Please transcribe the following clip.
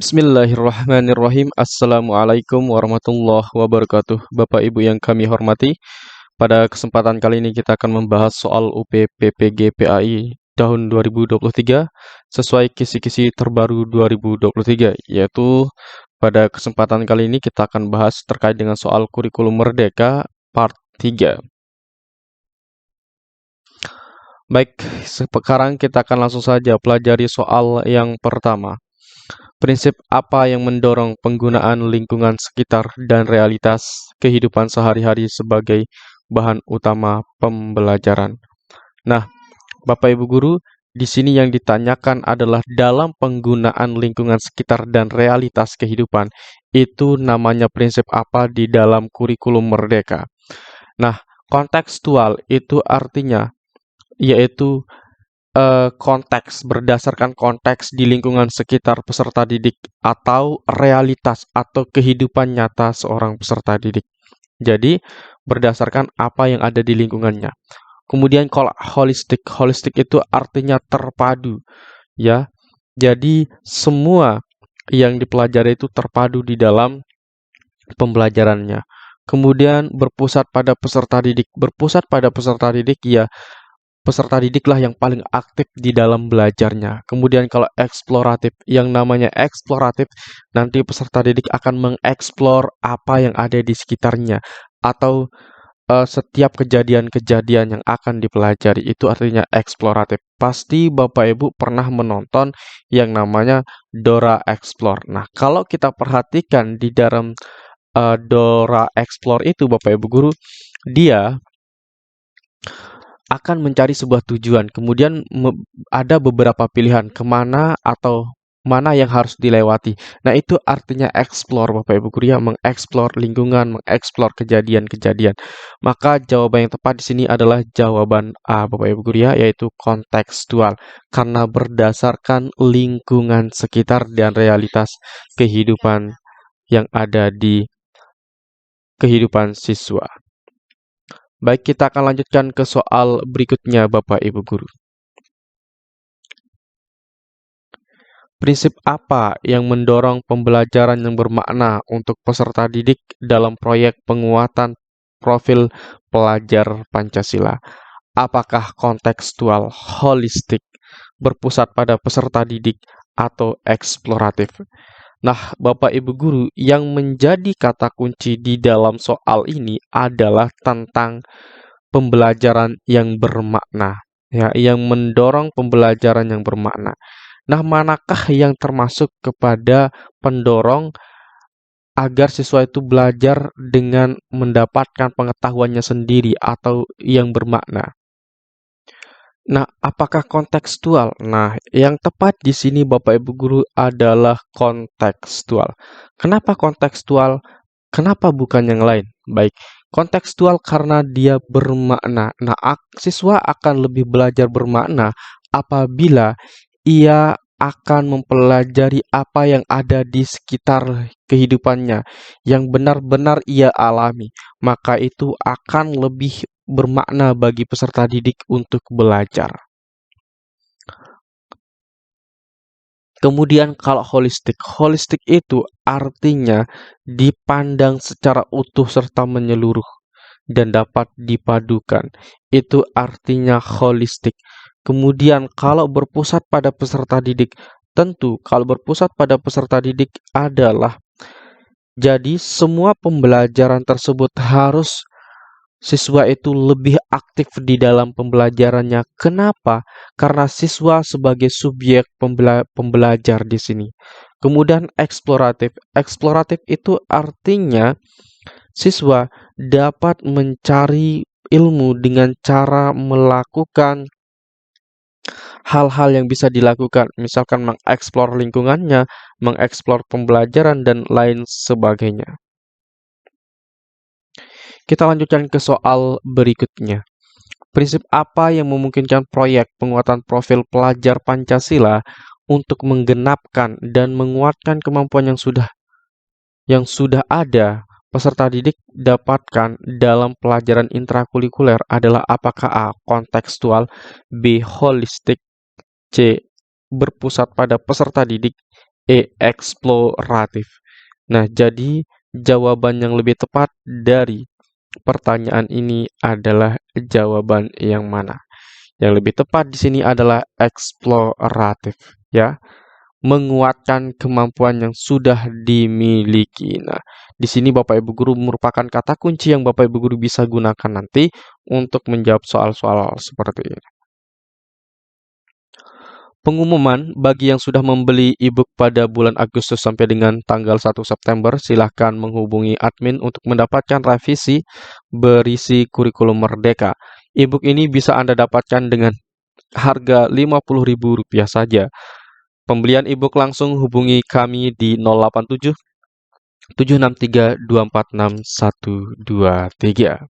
Bismillahirrahmanirrahim. Assalamualaikum warahmatullahi wabarakatuh. Bapak Ibu yang kami hormati, pada kesempatan kali ini kita akan membahas soal UPPPG PAI tahun 2023 sesuai kisi-kisi terbaru 2023, yaitu pada kesempatan kali ini kita akan bahas terkait dengan soal kurikulum merdeka part 3. Baik, sekarang kita akan langsung saja pelajari soal yang pertama. Prinsip apa yang mendorong penggunaan lingkungan sekitar dan realitas kehidupan sehari-hari sebagai bahan utama pembelajaran? Nah, Bapak Ibu guru, di sini yang ditanyakan adalah dalam penggunaan lingkungan sekitar dan realitas kehidupan, itu namanya prinsip apa di dalam kurikulum merdeka. Nah, kontekstual itu artinya yaitu konteks, berdasarkan konteks di lingkungan sekitar peserta didik atau realitas atau kehidupan nyata seorang peserta didik. Jadi, berdasarkan apa yang ada di lingkungannya. Kemudian kalau holistik, holistik itu artinya terpadu, ya. Jadi, semua yang dipelajari itu terpadu di dalam pembelajarannya. Kemudian berpusat pada peserta didik. Berpusat pada peserta didik, ya, peserta didiklah yang paling aktif di dalam belajarnya. Kemudian kalau eksploratif, yang namanya eksploratif, nanti peserta didik akan mengeksplor apa yang ada di sekitarnya atau setiap kejadian-kejadian yang akan dipelajari itu artinya eksploratif. Pasti Bapak Ibu pernah menonton yang namanya Dora Explore. Nah, kalau kita perhatikan di dalam Dora Explore itu Bapak Ibu guru, dia akan mencari sebuah tujuan, kemudian ada beberapa pilihan kemana atau mana yang harus dilewati. Nah, itu artinya explore Bapak Ibu guru, ya, mengeksplor lingkungan, mengeksplor kejadian-kejadian. Maka jawaban yang tepat di sini adalah jawaban A Bapak Ibu guru, ya, yaitu kontekstual, karena berdasarkan lingkungan sekitar dan realitas kehidupan yang ada di kehidupan siswa. Baik, kita akan lanjutkan ke soal berikutnya, Bapak Ibu Guru. Prinsip apa yang mendorong pembelajaran yang bermakna untuk peserta didik dalam proyek penguatan profil pelajar Pancasila? Apakah kontekstual, holistik, berpusat pada peserta didik, atau eksploratif? Nah, Bapak Ibu Guru, yang menjadi kata kunci di dalam soal ini adalah tentang pembelajaran yang bermakna, ya, yang mendorong pembelajaran yang bermakna. Nah, manakah yang termasuk kepada pendorong agar siswa itu belajar dengan mendapatkan pengetahuannya sendiri atau yang bermakna? Nah, apakah kontekstual? Nah, yang tepat di sini Bapak Ibu Guru adalah kontekstual. Kenapa kontekstual? Kenapa bukan yang lain? Baik, kontekstual karena dia bermakna. Nah, siswa akan lebih belajar bermakna apabila ia akan mempelajari apa yang ada di sekitar kehidupannya, yang benar-benar ia alami. Maka itu akan lebih bermakna bagi peserta didik untuk belajar. Kemudian kalau holistik, holistik itu artinya dipandang secara utuh serta menyeluruh dan dapat dipadukan. Itu artinya holistik. Kemudian kalau berpusat pada peserta didik, tentu kalau berpusat pada peserta didik adalah jadi semua pembelajaran tersebut harus siswa itu lebih aktif di dalam pembelajarannya. Kenapa? Karena siswa sebagai subjek pembelajar di sini. Kemudian eksploratif. Eksploratif itu artinya siswa dapat mencari ilmu dengan cara melakukan hal-hal yang bisa dilakukan, misalkan mengeksplor lingkungannya, mengeksplor pembelajaran, dan lain sebagainya. Kita lanjutkan ke soal berikutnya. Prinsip apa yang memungkinkan proyek penguatan profil pelajar Pancasila untuk menggenapkan dan menguatkan kemampuan yang sudah ada peserta didik dapatkan dalam pelajaran intrakurikuler adalah apakah A. Kontekstual, B. Holistik, C. Berpusat pada peserta didik, eksploratif. Nah, jadi jawaban yang lebih tepat dari pertanyaan ini adalah jawaban yang mana? Yang lebih tepat di sini adalah eksploratif, ya. Menguatkan kemampuan yang sudah dimiliki. Nah, di sini Bapak Ibu guru merupakan kata kunci yang Bapak Ibu guru bisa gunakan nanti untuk menjawab soal-soal seperti ini. Pengumuman bagi yang sudah membeli e-book pada bulan Agustus sampai dengan tanggal 1 September, silahkan menghubungi admin untuk mendapatkan revisi berisi kurikulum Merdeka. E-book ini bisa Anda dapatkan dengan harga Rp50.000 saja. Pembelian e-book langsung hubungi kami di 087 763 246 123.